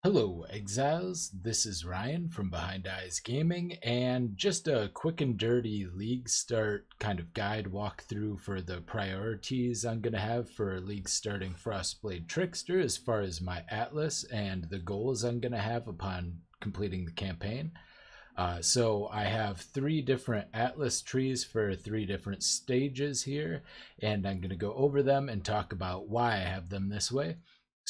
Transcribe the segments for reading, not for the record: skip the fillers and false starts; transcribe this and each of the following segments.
Hello, Exiles. This is Ryan from Behind Eyes Gaming, and just a quick and dirty league start kind of guide walkthrough for the priorities I'm going to have for league starting Frost Blades Trickster as far as my Atlas and the goals I'm going to have upon completing the campaign. So I have three different Atlas trees for three different stages here, and I'm going to go over them and talk about why I have them this way.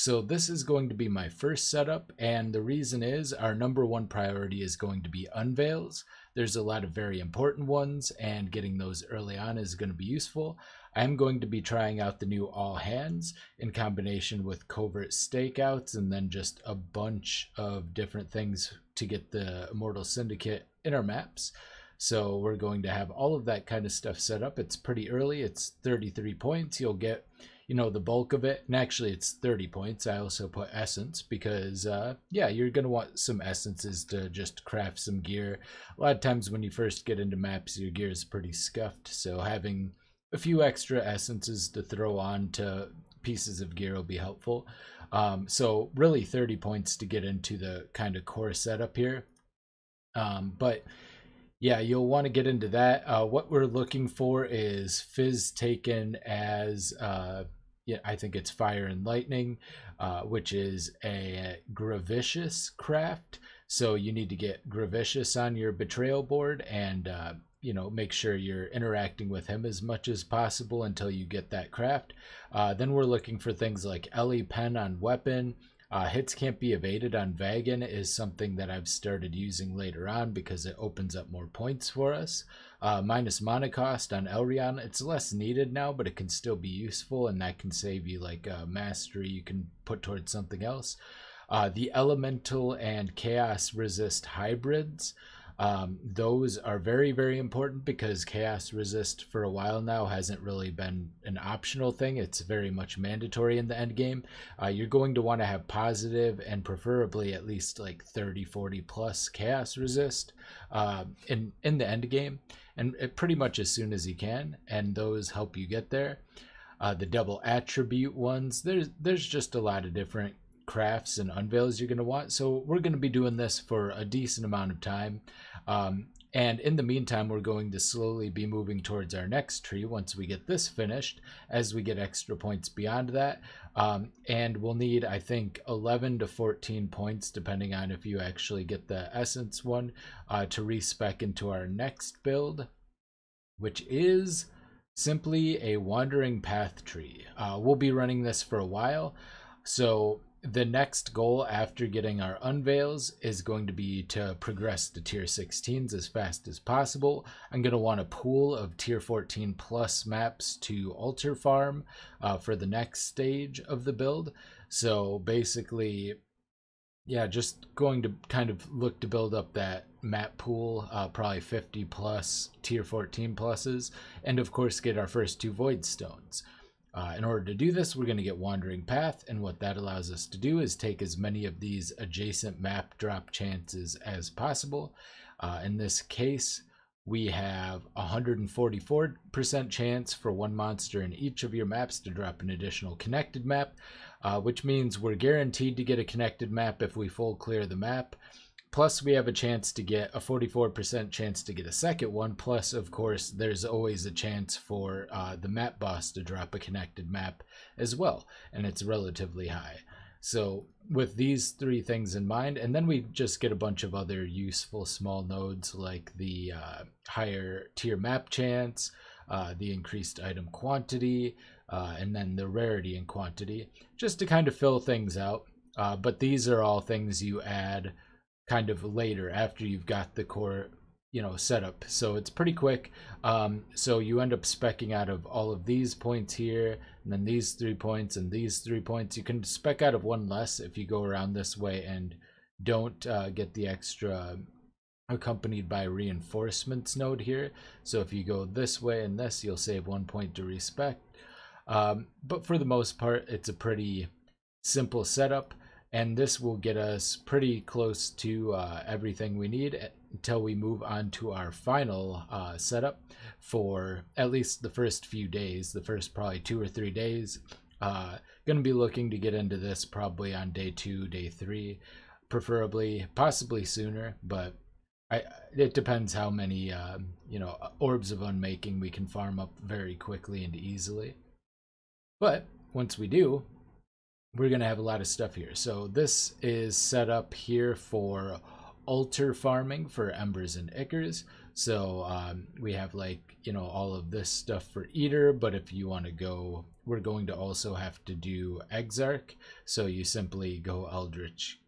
So this is going to be my first setup, and the reason is our number one priority is going to be Unveils. There's a lot of very important ones, and getting those early on is going to be useful. I'm going to be trying out the new All Hands in combination with Covert Stakeouts, and then just a bunch of different things to get the Immortal Syndicate in our maps. So we're going to have all of that kind of stuff set up. It's pretty early. It's 33 points. You'll get the bulk of it, and actually it's 30 points. I also put essence because yeah, you're gonna want some essences to just craft some gear. A lot of times when you first get into maps, your gear is pretty scuffed, so having a few extra essences to throw on to pieces of gear will be helpful. So really 30 points to get into the kind of core setup here. But yeah, you'll want to get into that. What we're looking for is Fizz taken as yeah, I think it's Fire and Lightning, which is a Gravicious craft. So you need to get Gravicious on your Betrayal board and make sure you're interacting with him as much as possible until you get that craft. Then we're looking for things like Ellie Pen on Weapon. Hits can't be evaded on Vagan is something that I've started using later on because it opens up more points for us. Minus mana cost on Elrion, it's less needed now, but it can still be useful, and that can save you like mastery you can put towards something else. The Elemental and Chaos Resist hybrids. Those are very, very important because Chaos Resist for a while now hasn't really been an optional thing. It's very much mandatory in the end game. You're going to want to have positive and preferably at least like 30, 40 plus Chaos Resist in the end game, and pretty much as soon as you can, and those help you get there. The double attribute ones, there's just a lot of different crafts and unveils you're going to want, so we're going to be doing this for a decent amount of time, and in the meantime we're going to slowly be moving towards our next tree once we get this finished, as we get extra points beyond that, and we'll need, I think, 11 to 14 points depending on if you actually get the essence one, to respec into our next build, which is simply a wandering path tree. We'll be running this for a while, so the next goal after getting our unveils is going to be to progress to tier 16s as fast as possible. I'm going to want a pool of tier 14 plus maps to altar farm for the next stage of the build. So basically, yeah, just going to kind of look to build up that map pool, probably 50 plus tier 14 pluses, and of course get our first two void stones. In order to do this, we're going to get Wandering Path, and what that allows us to do is take as many of these adjacent map drop chances as possible. In this case, we have 144% chance for one monster in each of your maps to drop an additional connected map, which means we're guaranteed to get a connected map if we full clear the map. Plus, we have a chance to get a 44% chance to get a second one. Plus, of course, there's always a chance for the map boss to drop a connected map as well, and it's relatively high. So with these three things in mind, and then we just get a bunch of other useful small nodes like the higher tier map chance, the increased item quantity, and then the rarity and quantity, just to kind of fill things out. But these are all things you add kind of later after you've got the core set up, so it's pretty quick. So you end up specking out of all of these points here, and then these 3 points and these 3 points. You can spec out of one less if you go around this way and don't get the extra accompanied by reinforcements node here. So if you go this way and this, you'll save 1 point to respec. But for the most part, it's a pretty simple setup, and this will get us pretty close to everything we need until we move on to our final setup for at least the first few days, the first probably 2 or 3 days. Going to be looking to get into this probably on day 2, day 3, preferably, possibly sooner, but it depends how many orbs of unmaking we can farm up very quickly and easily. But once we do, we're going to have a lot of stuff here. So this is set up here for altar farming for embers and ichors. So we have all of this stuff for eater, but if you want to go, we're going to also have to do exarch. So you simply go eldritch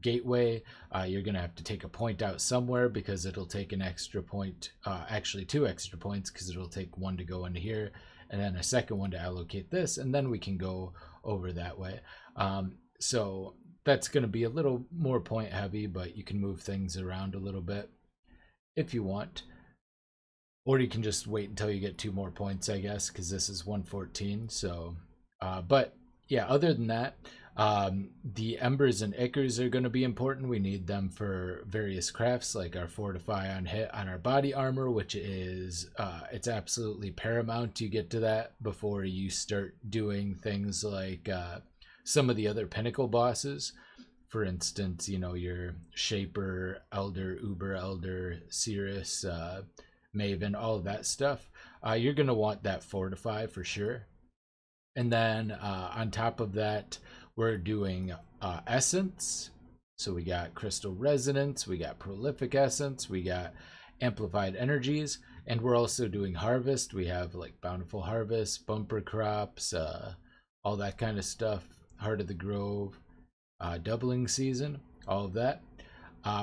gateway. You're going to have to take a point out somewhere because it'll take an extra point, actually 2 extra points, because it'll take 1 to go into here and then a second one to allocate this, and then we can go over that way. So that's going to be a little more point heavy, but you can move things around a little bit if you want, or you can just wait until you get 2 more points, I guess, because this is 114. So but yeah, other than that, the embers and ichors are going to be important. We need them for various crafts, like our fortify on hit on our body armor, which is it's absolutely paramount you get to that before you start doing things like some of the other pinnacle bosses. For instance, your shaper, elder, uber elder, cirrus, maven, all of that stuff. You're going to want that fortify for sure. And then on top of that, we're doing essence. So we got crystal resonance, we got prolific essence, we got amplified energies, and we're also doing harvest. We have like bountiful harvest, bumper crops, all that kind of stuff, heart of the grove, doubling season, all of that.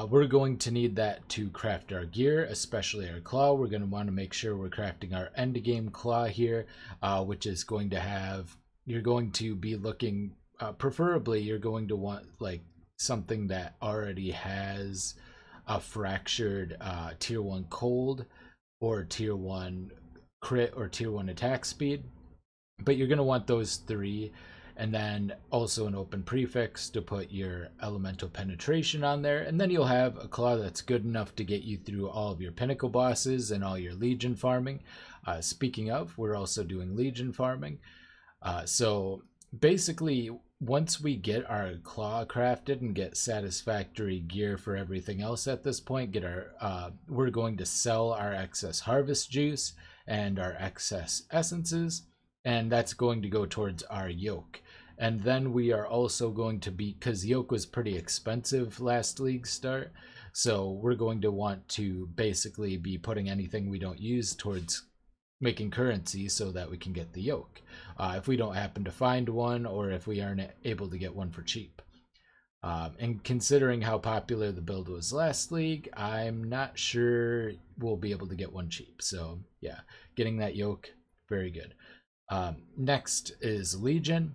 We're going to need that to craft our gear, especially our claw. We're going to want to make sure we're crafting our end game claw here, which is going to have, you're going to be looking, preferably you're going to want like something that already has a fractured tier 1 cold or tier 1 crit or tier 1 attack speed, but you're going to want those 3. And then also an open prefix to put your elemental penetration on there. And then you'll have a claw that's good enough to get you through all of your pinnacle bosses and all your legion farming. Speaking of, we're also doing legion farming. So basically, once we get our claw crafted and get satisfactory gear for everything else at this point, we're going to sell our excess harvest juice and our excess essences, and that's going to go towards our yoke. And then we are also going to be, because yoke was pretty expensive last league start, so we're going to want to basically be putting anything we don't use towards making currency so that we can get the yoke. If we don't happen to find one, or if we aren't able to get one for cheap. And considering how popular the build was last league, I'm not sure we'll be able to get one cheap. So yeah, getting that yoke, very good. Next is Legion.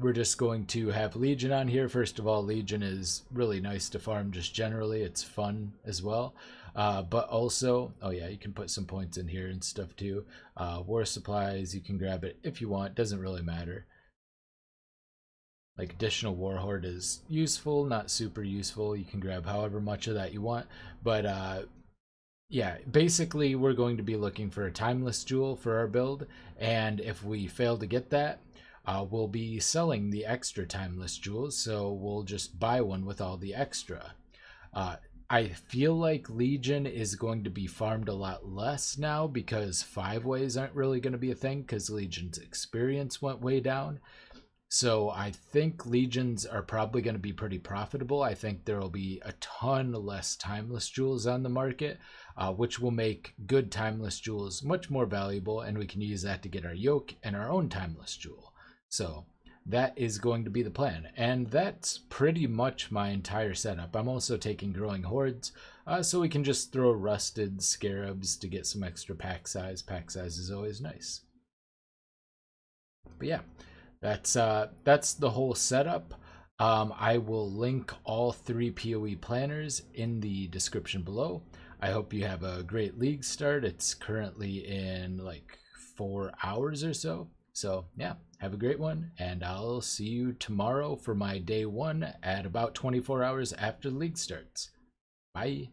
We're just going to have Legion on here. First of all, Legion is really nice to farm just generally. It's fun as well. But also, oh yeah, you can put some points in here and stuff too. War supplies, you can grab it if you want. Doesn't really matter. Like additional warhorde is useful, not super useful. You can grab however much of that you want. But yeah, basically we're going to be looking for a timeless jewel for our build. And if we fail to get that, we'll be selling the extra timeless jewels, so we'll just buy one with all the extra. I feel like Legion is going to be farmed a lot less now because 5-ways aren't really going to be a thing because Legion's experience went way down. So I think Legions are probably going to be pretty profitable. I think there will be a ton less timeless jewels on the market, which will make good timeless jewels much more valuable, and we can use that to get our yoke and our own timeless jewel. So that is going to be the plan, and that's pretty much my entire setup. I'm also taking growing hordes, so we can just throw rusted scarabs to get some extra pack size. Pack size is always nice. But yeah, that's the whole setup. I will link all 3 POE planners in the description below. I hope you have a great league start. It's currently in like 4 hours or so. So yeah, have a great one, and I'll see you tomorrow for my day 1 at about 24 hours after the league starts. Bye.